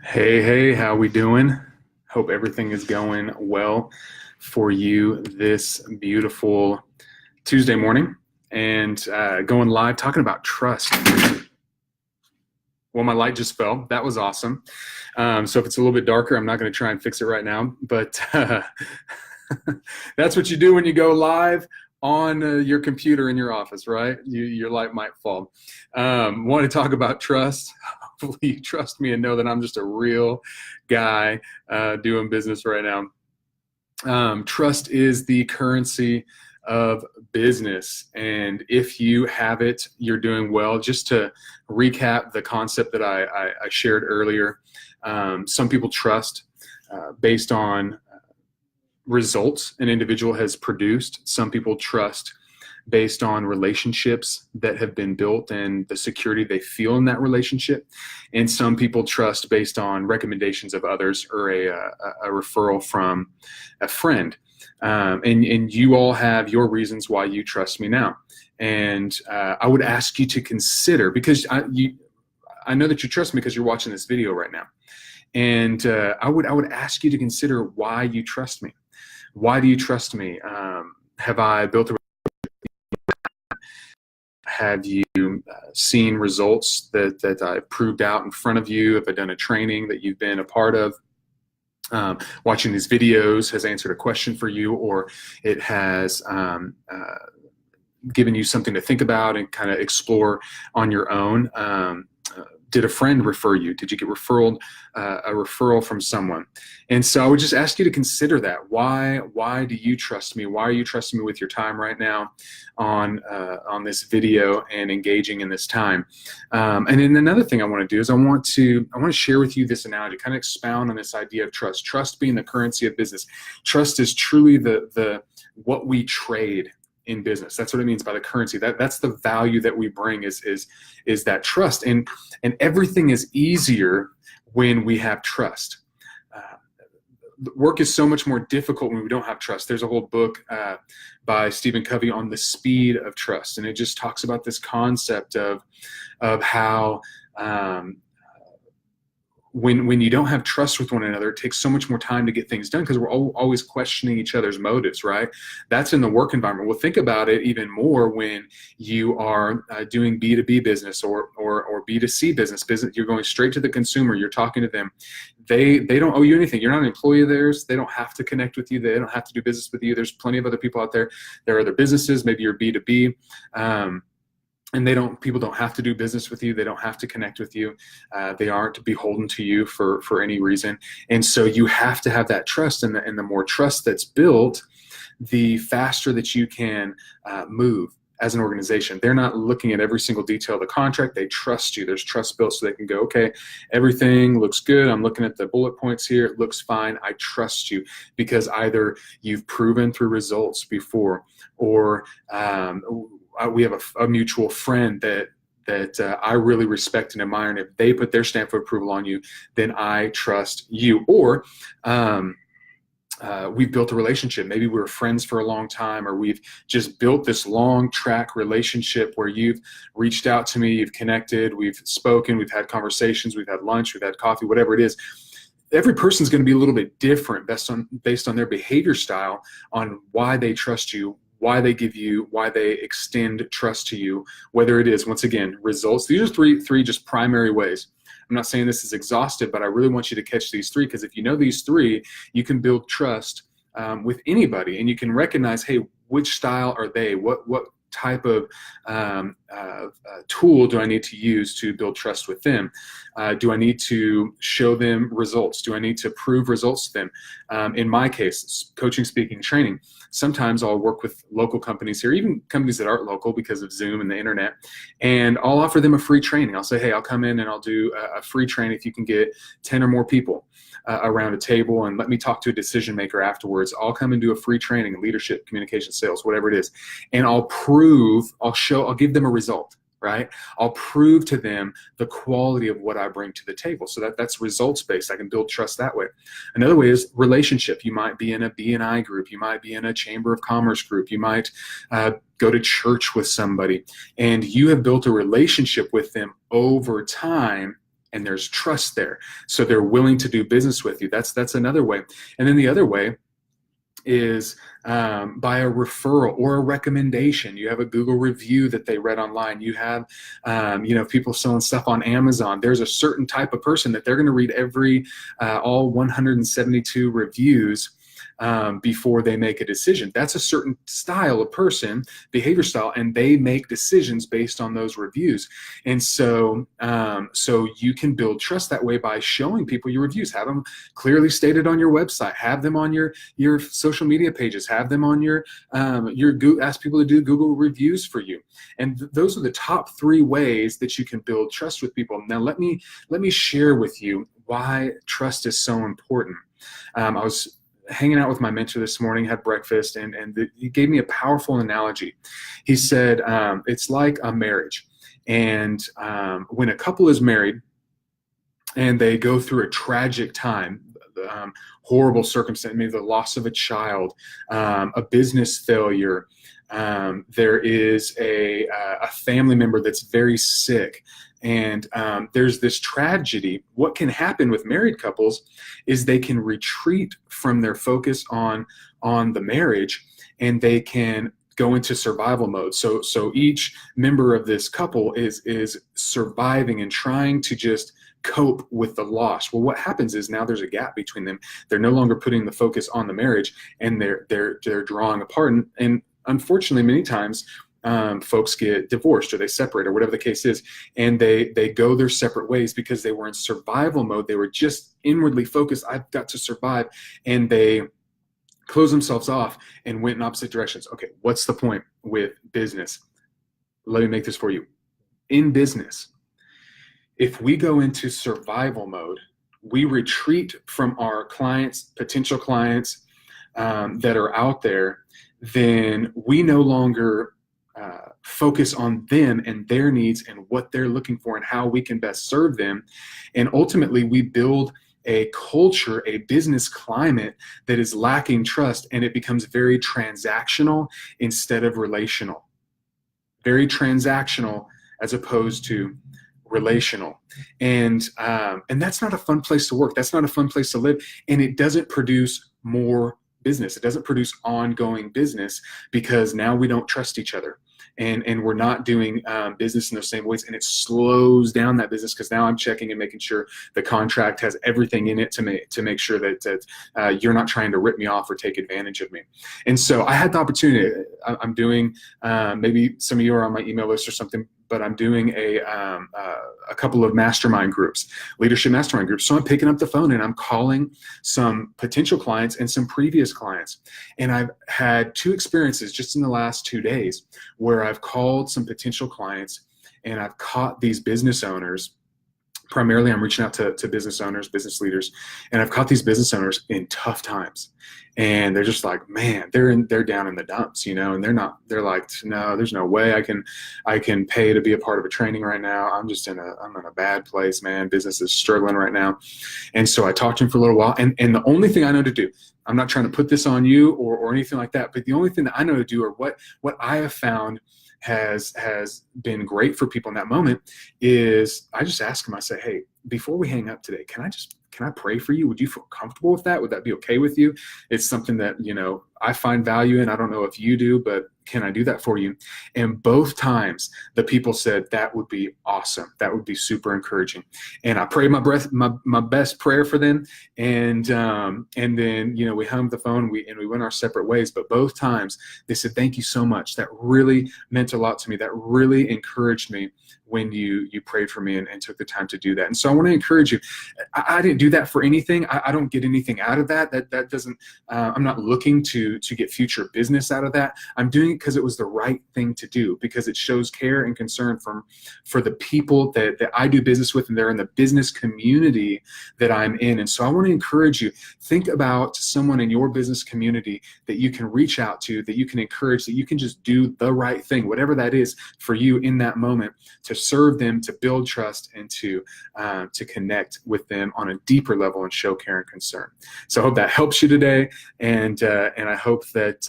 Hey, how we doing? Hope everything is going well for you this beautiful Tuesday morning and going live talking about trust. Well, my light just fell. That was awesome. So if it's a little bit darker, I'm not going to try and fix it right now, but that's what you do when you go live on your computer in your office, right? Your light might fall. Want to talk about trust? Hopefully you trust me and know that I'm just a real guy doing business right now. Trust is the currency of business, and if you have it, you're doing well. Just to recap the concept that I shared earlier, some people trust based on results an individual has produced. Some people trust based on relationships that have been built and the security they feel in that relationship. And some people trust based on recommendations of others or a referral from a friend. And you all have your reasons why you trust me now. And I would ask you to consider, because I know that you trust me because you're watching this video right now. And I would ask you to consider why you trust me. Why do you trust me? Have I built a Have you seen results that I've proved out in front of you? Have I done a training that you've been a part of? Watching these videos has answered a question for you, or it has given you something to think about and kind of explore on your own. Did a friend refer you? Did you get a referral from someone? And so I would just ask you to consider that. Why do you trust me? Why are you trusting me with your time right now on this video and engaging in this time? And then another thing I want to do is I want to share with you this analogy, kind of expound on this idea of trust. Trust being the currency of business. Trust is truly the what we trade in business. That's what it means by the currency. That's the value that we bring is that trust. And everything is easier when we have trust. Work is so much more difficult when we don't have trust. There's a whole book by Stephen Covey on the speed of trust, and it just talks about this concept of how when you don't have trust with one another, it takes so much more time to get things done because we're always questioning each other's motives, right? That's in the work environment. Well, think about it even more when you are doing B2B business or B2C business. You're going straight to the consumer. You're talking to them. They don't owe you anything. You're not an employee of theirs. They don't have to connect with you. They don't have to do business with you. There's plenty of other people out there. There are other businesses. Maybe you're B2B. And people don't have to do business with you. They don't have to connect with you. They aren't beholden to you for any reason. And so you have to have that trust. And the more trust that's built, the faster that you can move as an organization. They're not looking at every single detail of the contract. They trust you. There's trust built so they can go, okay, everything looks good. I'm looking at the bullet points here. It looks fine. I trust you because either you've proven through results before, or we have a mutual friend that I really respect and admire, and if they put their stamp of approval on you, then I trust you. Or we've built a relationship. Maybe we were friends for a long time, or we've just built this long track relationship where you've reached out to me, you've connected, we've spoken, we've had conversations, we've had lunch, we've had coffee, whatever it is. Every person's going to be a little bit different based on their behavior style, on why they trust you, why they extend trust to you, whether it is, once again, results. These are three just primary ways. I'm not saying this is exhaustive, but I really want you to catch these three, because if you know these three, you can build trust with anybody, and you can recognize, hey, which style are they? What type of tool do I need to use to build trust with them? Do I need to show them results? Do I need to prove results to them? In my case, coaching, speaking, training, sometimes I'll work with local companies here, even companies that aren't local because of Zoom and the internet, and I'll offer them a free training. I'll say, hey, I'll come in and I'll do a free training if you can get 10 or more people around a table and let me talk to a decision maker afterwards. I'll come and do a free training, leadership, communication, sales, whatever it is, and I'll give them a result. Right? I'll prove to them the quality of what I bring to the table. So that's results-based. I can build trust that way. Another way is relationship. You might be in a B&I group. You might be in a Chamber of Commerce group. You might go to church with somebody, and you have built a relationship with them over time, and there's trust there. So they're willing to do business with you. That's another way. And then the other way is by a referral or a recommendation. You have a Google review that they read online. You have, people selling stuff on Amazon. There's a certain type of person that they're going to read all 172 reviews before they make a decision. That's a certain style of person, behavior style, and they make decisions based on those reviews. And so you can build trust that way by showing people your reviews. Have them clearly stated on your website. Have them on your social media pages. Have them on your ask people to do Google reviews for you. And those are the top 3 ways that you can build trust with people. Now let me share with you why trust is so important. I was hanging out with my mentor this morning, had breakfast, and he gave me a powerful analogy. He said, it's like a marriage. And when a couple is married and they go through a tragic time, horrible circumstance, maybe the loss of a child, a business failure, there is a family member that's very sick, and there's this tragedy. What can happen with married couples is they can retreat from their focus on the marriage, and they can go into survival mode. So each member of this couple is surviving and trying to just cope with the loss. Well, what happens is now there's a gap between them. They're no longer putting the focus on the marriage, and they're drawing apart. And unfortunately, many times folks get divorced or they separate or whatever the case is, and they go their separate ways because they were in survival mode. They were just inwardly focused. I've got to survive, and they closed themselves off and went in opposite directions. Okay, what's the point with business? Let me make this for you. In business, if we go into survival mode, we retreat from our clients, potential clients that are out there, then we no longer focus on them and their needs and what they're looking for and how we can best serve them. And ultimately, we build a culture, a business climate that is lacking trust, and it becomes very transactional instead of relational. Very transactional as opposed to relational. And that's not a fun place to work. That's not a fun place to live. And it doesn't produce more business. It doesn't produce ongoing business because now we don't trust each other. And we're not doing business in those same ways, and it slows down that business because now I'm checking and making sure the contract has everything in it to make sure that you're not trying to rip me off or take advantage of me. And so I had the opportunity. I'm doing maybe some of you are on my email list or something, but I'm doing a couple of mastermind groups, leadership mastermind groups. So I'm picking up the phone and I'm calling some potential clients and some previous clients. And I've had 2 experiences just in the last 2 days where I've called some potential clients and I've caught these business owners. Primarily, I'm reaching out to business owners, business leaders, and I've caught these business owners in tough times. And they're just like, man, they're down in the dumps, and they're like, no, there's no way I can pay to be a part of a training right now. I'm in a bad place, man. Business is struggling right now. And so I talked to him for a little while, and the only thing I know to do, I'm not trying to put this on you or anything like that, but the only thing that I know to do, or what I have found has been great for people in that moment, is I just ask them, I say, hey, before we hang up today, can I pray for you? Would you feel comfortable with that? Would that be okay with you? It's something that, I find value in. I don't know if you do, but can I do that for you? And both times the people said that would be awesome. That would be super encouraging. And I prayed my best prayer for them. And then, we hung up the phone and we went our separate ways. But both times they said, thank you so much. That really meant a lot to me. That really encouraged me when you prayed for me and took the time to do that. And so I want to encourage you. I didn't do that for anything. I don't get anything out of that. That doesn't, I'm not looking to get future business out of that. I'm doing it because it was the right thing to do, because it shows care and concern for the people that I do business with, and they're in the business community that I'm in. And so I want to encourage you, think about someone in your business community that you can reach out to, that you can encourage, that you can just do the right thing, whatever that is for you in that moment, to serve them, to build trust, and to connect with them on a deeper level and show care and concern. So I hope that helps you today, and I hope that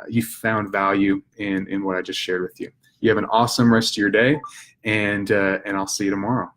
you found value in what I just shared with you. You have an awesome rest of your day, and I'll see you tomorrow.